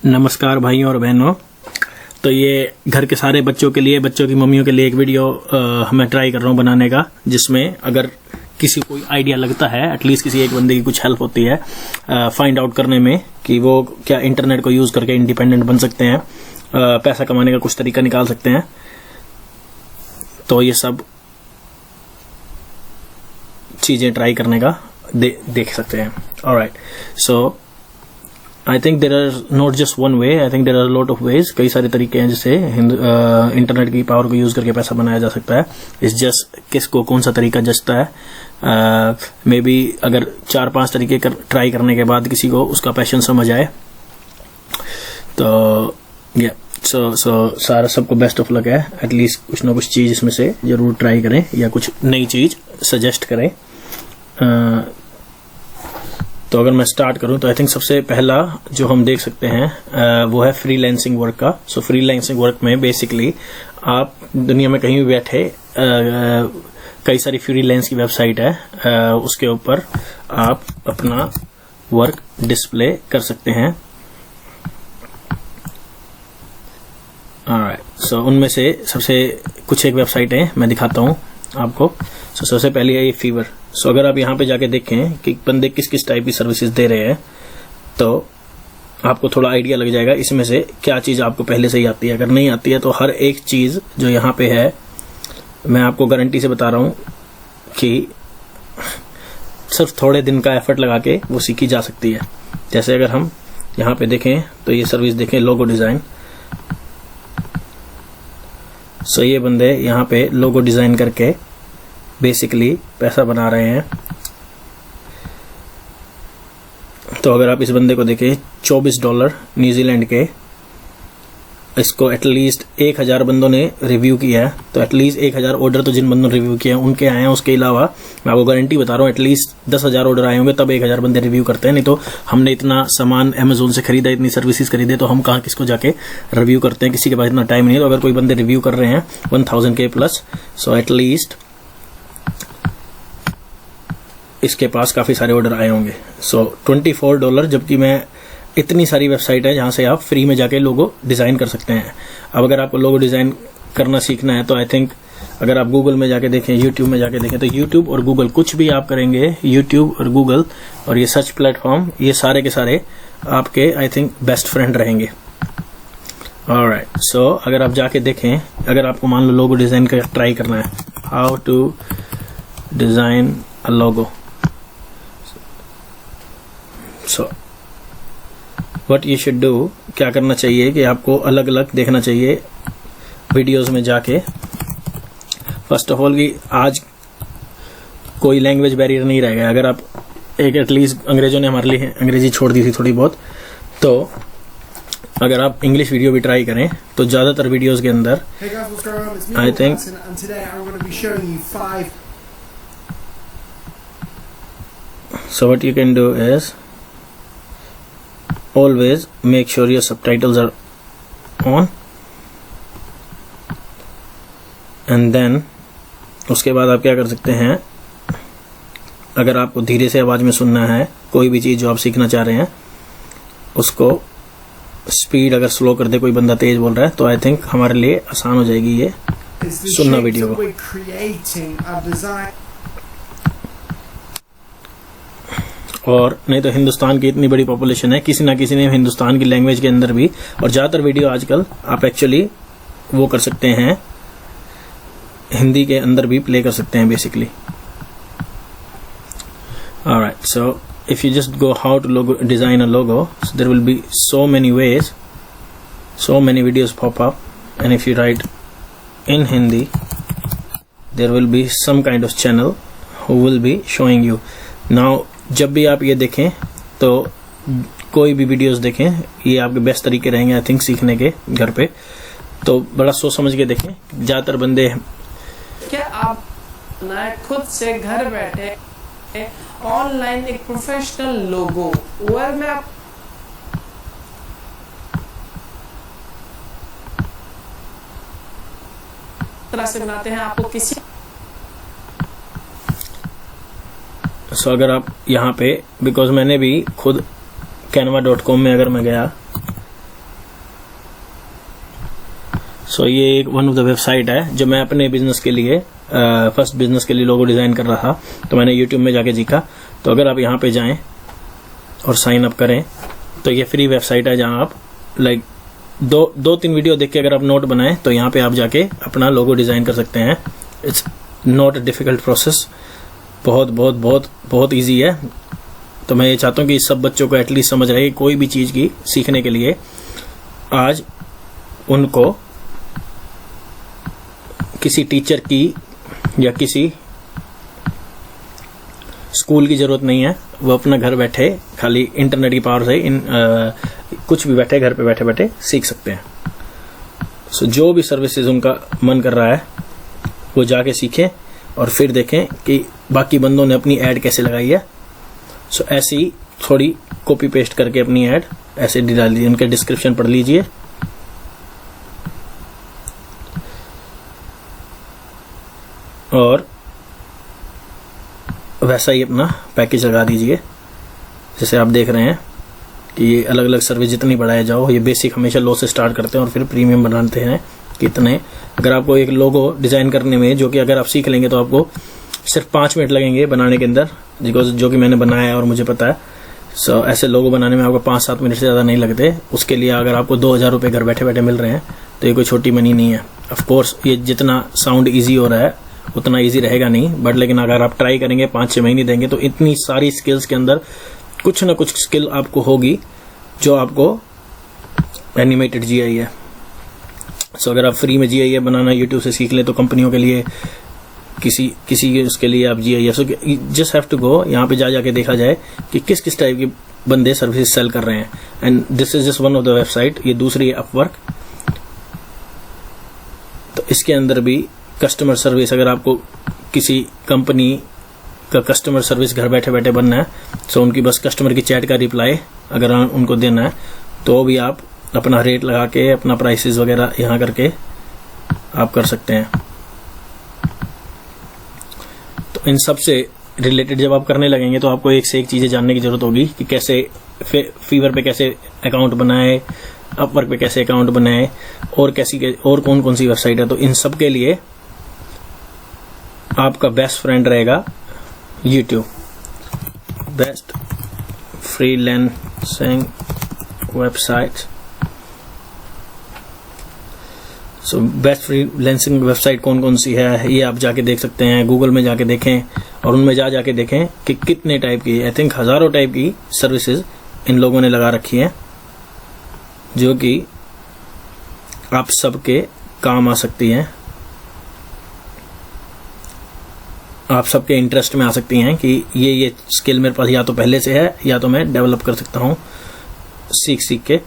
नमस्कार भाइयों और बहनों। तो ये घर के सारे बच्चों के लिए, बच्चों की मम्मियों के लिए एक वीडियो मैं ट्राई कर रहा हूँ बनाने का, जिसमें अगर किसी को कोई आइडिया लगता है, एटलीस्ट किसी एक बंदे की कुछ हेल्प होती है फाइंड आउट करने में कि वो क्या इंटरनेट को यूज करके इंडिपेंडेंट बन सकते हैं, पैसा कमाने का कुछ तरीका निकाल सकते हैं। तो ये सब चीजें ट्राई करने का देख सकते हैं। Alright, so I think there are not just one way, I think there are lot of ways. कई सारे तरीके हैं जिससे इंटरनेट की पावर को यूज करके पैसा बनाया जा सकता है। इस जस्ट किसको कौन सा तरीका जचता है। मे बी अगर 4-5 तरीके ट्राई करने के बाद किसी को उसका पैशन समझ आए तो सो सारा सबको बेस्ट ऑफ लक है। एटलीस्ट कुछ ना कुछ चीज इसमें से जरूर ट्राई करें या कुछ नई चीज सजेस्ट करें। तो अगर मैं स्टार्ट करूं तो आई थिंक सबसे पहला जो हम देख सकते हैं वो है फ्रीलांसिंग वर्क का। सो फ्रीलांसिंग वर्क में बेसिकली आप दुनिया में कहीं भी बैठे कई सारी फ्रीलांस की वेबसाइट है, उसके ऊपर आप अपना वर्क डिस्प्ले कर सकते हैं। सो उनमें से सबसे कुछ एक वेबसाइट है, मैं दिखाता हूं आपको। सो सबसे पहली है ये फीवर। सो अगर आप यहाँ पे जाके देखें कि बंदे किस किस टाइप की सर्विसेज दे रहे हैं तो आपको थोड़ा आइडिया लग जाएगा इसमें से क्या चीज आपको पहले से ही आती है। अगर नहीं आती है तो हर एक चीज जो यहाँ पे है, मैं आपको गारंटी से बता रहा हूँ कि सिर्फ थोड़े दिन का एफर्ट लगा के वो सीखी जा सकती है। जैसे अगर हम यहाँ पे देखें तो ये सर्विस देखें, लोगो डिजाइन। सो ये बंदे यहाँ पे लोगो डिजाइन करके बेसिकली पैसा बना रहे हैं। तो अगर आप इस बंदे को देखें, $24 न्यूजीलैंड के, इसको एटलीस्ट 1000 बंदों ने रिव्यू किया है। तो एटलीस्ट 1000 ऑर्डर तो जिन बंदों ने रिव्यू किया है उनके आए हैं। उसके अलावा मैं आपको गारंटी बता रहा हूँ एटलीस्ट 10,000 ऑर्डर आए होंगे तब 1000 बंदे रिव्यू करते हैं। नहीं तो हमने इतना सामान अमेजोन से खरीदा, इतनी सर्विसेज खरीदे, तो हम कहाँ किसको जाके रिव्यू करते हैं। किसी के पास इतना टाइम नहीं है। तो अगर कोई बंदे रिव्यू कर रहे हैं 1000 के प्लस, सो एटलीस्ट इसके पास काफी सारे ऑर्डर आए होंगे। सो $24, जबकि मैं इतनी सारी वेबसाइट है जहां से आप फ्री में जाके लोगो डिजाइन कर सकते हैं। अब अगर आपको लोगो डिजाइन करना सीखना है तो आई थिंक अगर आप गूगल में जाके देखें, यूट्यूब में जाके देखें, तो यूट्यूब और गूगल कुछ भी आप करेंगे, यूट्यूब और गूगल और ये सर्च प्लेटफॉर्म, ये सारे के सारे आपके आई थिंक बेस्ट फ्रेंड रहेंगे। ऑलराइट, सो अगर आप जाके देखें, अगर आपको मान लो लोगो डिजाइन का ट्राई करना है, how to design a logo. So what you should do, क्या करना चाहिए कि आपको अलग अलग देखना चाहिए वीडियोस में जाके। फर्स्ट ऑफ ऑल कि आज कोई लैंग्वेज बैरियर नहीं रह गया। अगर आप एक एटलीस्ट अंग्रेजों ने हमारे लिए अंग्रेजी छोड़ दी थी थोड़ी बहुत, तो अगर आप इंग्लिश वीडियो भी ट्राई करें तो ज्यादातर वीडियोस के अंदर I think so what you can do is always make sure your subtitles are on and then उसके बाद आप क्या कर सकते हैं, अगर आपको धीरे से आवाज में सुनना है कोई भी चीज जो आप सीखना चाह रहे हैं, उसको स्पीड अगर स्लो कर दे, कोई बंदा तेज बोल रहा है तो आई थिंक हमारे लिए आसान हो जाएगी ये सुनना वीडियो को। और नहीं तो हिंदुस्तान की इतनी बड़ी पॉपुलेशन है, किसी ना किसी ने हिंदुस्तान की लैंग्वेज के अंदर भी, और ज्यादातर वीडियो आजकल आप एक्चुअली वो कर सकते हैं, हिंदी के अंदर भी प्ले कर सकते हैं basically. Alright, so if you just go how to design a logo, so there will be so many ways, so many videos pop up, and if you write in Hindi there will be some kind of channel who will be showing you. Now जब भी आप ये देखें तो कोई भी videos देखें, ये आपके बेस्ट तरीके रहेंगे आई थिंक सीखने के घर पे। तो बड़ा सोच समझ के देखें। ज्यादातर बंदे क्या आप खुद से घर बैठे ऑनलाइन एक प्रोफेशनल लोगो वर्ड में आप तरह से बनाते हैं, आपको किसी सो अगर आप यहाँ पे, बिकॉज मैंने भी खुद canva.com में अगर मैं गया सो ये एक वन ऑफ द वेबसाइट है जो मैं अपने बिजनेस के लिए फर्स्ट बिजनेस के लिए लोगो डिजाइन कर रहा था, तो मैंने यूट्यूब में जाके सीखा। तो अगर आप यहाँ पे जाएं और साइन अप करें तो ये फ्री वेबसाइट है जहाँ आप लाइक दो तीन वीडियो देख के अगर आप नोट बनाएं तो यहाँ पे आप जाके अपना लोगो डिजाइन कर सकते हैं। It's not a difficult process, बहुत बहुत बहुत बहुत ईजी है। तो मैं ये चाहता हूँ कि सब बच्चों को एटलीस्ट समझ रहे कोई भी चीज की सीखने के लिए आज उनको किसी टीचर की या किसी स्कूल की जरूरत नहीं है। वो अपना घर बैठे खाली इंटरनेट की पावर से कुछ भी बैठे घर पे बैठे बैठे सीख सकते हैं। सो जो भी सर्विसेज उनका मन कर रहा है वो जाके सीखें और फिर देखें कि बाकी बंदों ने अपनी ऐड कैसे लगाई है। सो ऐसे ही थोड़ी कॉपी पेस्ट करके अपनी ऐड ऐसे डाल लीजिए, उनके डिस्क्रिप्शन पढ़ लीजिए और वैसा ही अपना पैकेज लगा दीजिए। जैसे आप देख रहे हैं कि ये अलग अलग सर्विस जितनी बढ़ाए जाओ, ये बेसिक हमेशा लो से स्टार्ट करते हैं और फिर प्रीमियम बनाते हैं कितने। अगर आपको एक लोगो डिजाइन करने में जो कि अगर आप सीख लेंगे तो आपको सिर्फ 5 मिनट लगेंगे बनाने के अंदर, जो कि मैंने बनाया है और मुझे पता है। सो ऐसे लोगो बनाने में आपको 5-7 मिनट से ज़्यादा नहीं लगते। उसके लिए अगर आपको 2000 रुपये घर बैठे बैठे मिल रहे हैं तो ये कोई छोटी मनी नहीं है। ऑफ कोर्स ये जितना साउंड ईजी हो रहा है उतना ईजी रहेगा नहीं, बट लेकिन अगर आप ट्राई करेंगे 5-6 महीने देंगे तो इतनी सारी स्किल्स के अंदर कुछ ना कुछ स्किल आपको होगी जो आपको एनिमेटेड जीआई है। सो अगर आप फ्री में जीआई बनाना यूट्यूब से सीख ले तो कंपनियों के लिए किसी उसके लिए आप जीआई so just have to go, यहाँ पे जाके देखा जाए कि किस किस टाइप के बंदे सर्विसेज सेल कर रहे हैं। And this is just one of the website. ये दूसरी है अपवर्क। तो इसके अंदर भी कस्टमर सर्विस, अगर आपको किसी कंपनी का कस्टमर सर्विस घर बैठे बैठे बनना है तो उनकी बस कस्टमर की चैट का रिप्लाई अगर उनको देना है तो भी आप अपना रेट लगा के अपना प्राइसेस वगैरह यहाँ करके आप कर सकते हैं। तो इन सब से रिलेटेड जब आप करने लगेंगे तो आपको एक से एक चीजें जानने की जरूरत होगी कि कैसे फीवर पे कैसे अकाउंट बनाए, अपवर्क पे कैसे अकाउंट बनाए और कौन कौन सी वेबसाइट है। तो इन सब के लिए आपका बेस्ट फ्रेंड रहेगा YouTube, best freelancing website. So best freelancing website कौन कौन सी है ये आप जाके देख सकते हैं। गूगल में जाके देखें और उनमें जाके देखें कि कितने टाइप की, आई थिंक हजारों टाइप की सर्विसेज इन लोगों ने लगा रखी हैं जो कि आप सबके काम आ सकती हैं, आप सबके इंटरेस्ट में आ सकती हैं कि ये स्किल मेरे पास या तो पहले से है या तो मैं डेवलप कर सकता हूँ सीख के।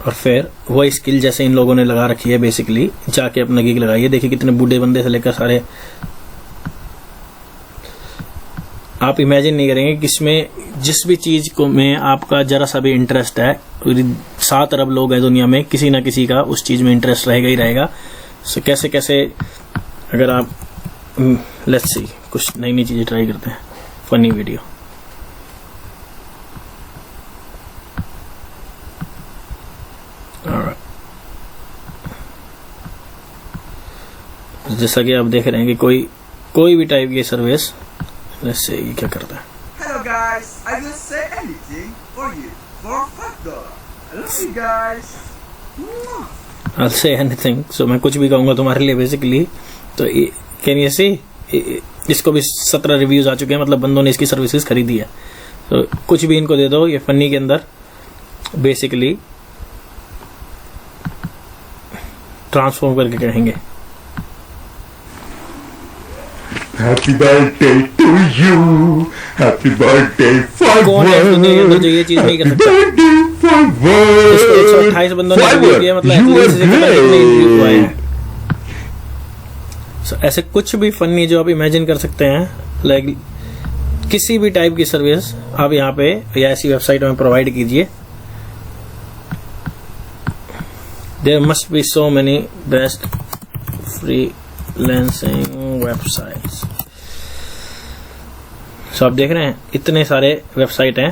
और फिर वही स्किल जैसे इन लोगों ने लगा रखी है बेसिकली जाके अपना गिग लगाइए। देखिए कितने बूढ़े बंदे से लेकर सारे, आप इमेजिन नहीं करेंगे कि इसमें जिस भी चीज को में आपका जरा सा भी इंटरेस्ट है, 7 अरब लोग हैं दुनिया में, किसी ना किसी का उस चीज में इंटरेस्ट रहेगा ही रहेगा। सो कैसे कैसे अगर आप लेट्स सी कुछ नई नई चीजें ट्राई करते हैं। फनी वीडियो, जैसा कि आप देख रहे हैं कि कोई भी टाइप की सर्विस, लेट्स से ये क्या करता है। Hello guys, I will say anything for you for $5. I love you guys. I'll say anything, so मैं कुछ भी कहूँगा तुम्हारे लिए बेसिकली। तो कैन यू सी, इसको भी 17 रिव्यूज आ चुके हैं, मतलब बंदों ने इसकी सर्विसेज खरीदी है। तो कुछ भी इनको दे दो, ये फनी के अंदर बेसिकली ट्रांसफॉर्म करके कहेंगे Happy birthday to you. Happy birthday for कौन है दुनिया के अंदर जो ये चीज नहीं कर सकता? इसको 128 बंदों ने रिव्यू किया, मतलब एटलीस्ट से पता कितने रिव्यू आए हैं। So, ऐसे कुछ भी फनी जो आप इमेजिन कर सकते हैं, लाइक किसी भी टाइप की सर्विस आप यहाँ पे या ऐसी वेबसाइट में प्रोवाइड कीजिए। There must be so many best freelancing websites. So आप देख रहे हैं इतने सारे वेबसाइट हैं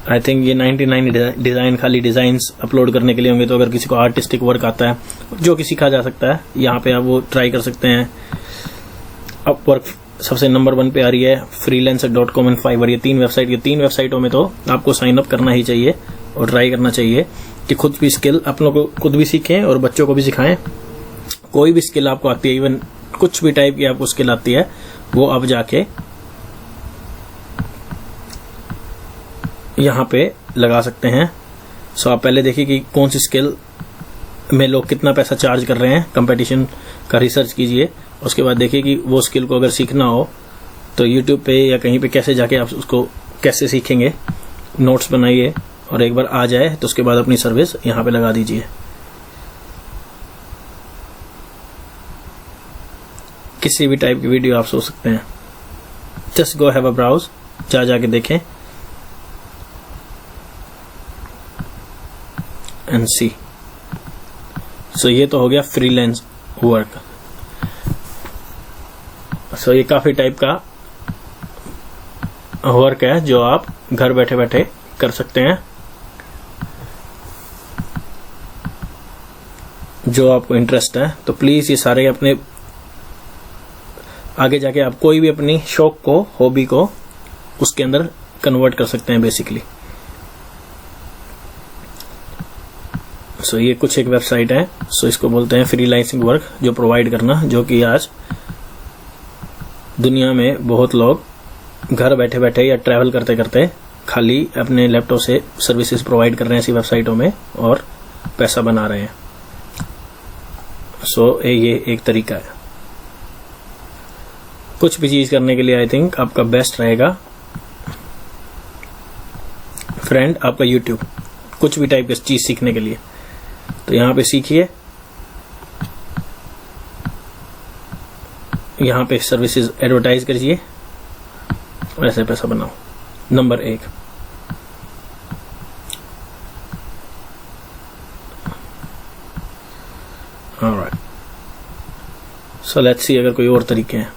आई थिंक ये 99 डिज़ाइन खाली डिज़ाइंस अपलोड करने के लिए होंगे। तो अगर किसी को आर्टिस्टिक वर्क आता है जो कि सीखा जा सकता है, यहाँ पे आप वो ट्राई कर सकते हैं। अपवर्क सबसे नंबर 1 पे आ रही है, freelancer.com एंड फाइवर। ये 3 वेबसाइट, ये 3 वेबसाइटों में तो आपको साइन अप करना ही चाहिए और ट्राई करना चाहिए कि खुद भी स्किल आप लोग खुद भी सीखें और बच्चों को भी सिखाएं। कोई भी स्किल आपको आती है, इवन कुछ भी टाइप की आपको स्किल आती है, वो आप जाके यहाँ पे लगा सकते हैं। सो आप पहले देखिए कि कौन सी स्किल में लोग कितना पैसा चार्ज कर रहे हैं, कंपटीशन का रिसर्च कीजिए। उसके बाद देखिए कि वो स्किल को अगर सीखना हो तो यूट्यूब पे या कहीं पे कैसे जाके आप उसको कैसे सीखेंगे, नोट्स बनाइए और एक बार आ जाए तो उसके बाद अपनी सर्विस यहाँ पे लगा दीजिए। किसी भी टाइप की वीडियो आप सोच सकते हैं। Just go have a browse, जाके देखें एंड सी। सो ये तो हो गया फ्रीलांस वर्क। सो ये काफी टाइप का वर्क है जो आप घर बैठे बैठे कर सकते हैं। जो आपको इंटरेस्ट है तो प्लीज ये सारे अपने आगे जाके आप कोई भी अपनी शौक को, हॉबी को उसके अंदर कन्वर्ट कर सकते हैं बेसिकली। सो ये कुछ एक वेबसाइट है। सो इसको बोलते हैं फ्रीलांसिंग वर्क, जो प्रोवाइड करना, जो कि आज दुनिया में बहुत लोग घर बैठे बैठे या ट्रैवल करते करते खाली अपने लैपटॉप से सर्विसेज प्रोवाइड कर रहे हैं ऐसी वेबसाइटों में और पैसा बना रहे हैं। सो ये एक तरीका है। कुछ भी चीज करने के लिए आई थिंक आपका बेस्ट रहेगा फ्रेंड आपका यूट्यूब, कुछ भी टाइप की चीज सीखने के लिए। तो यहाँ पे सीखिए, यहाँ पे सर्विसेज एडवर्टाइज करिए और ऐसे पैसा बनाओ। Number 1। Alright, so let's see अगर कोई और तरीके हैं।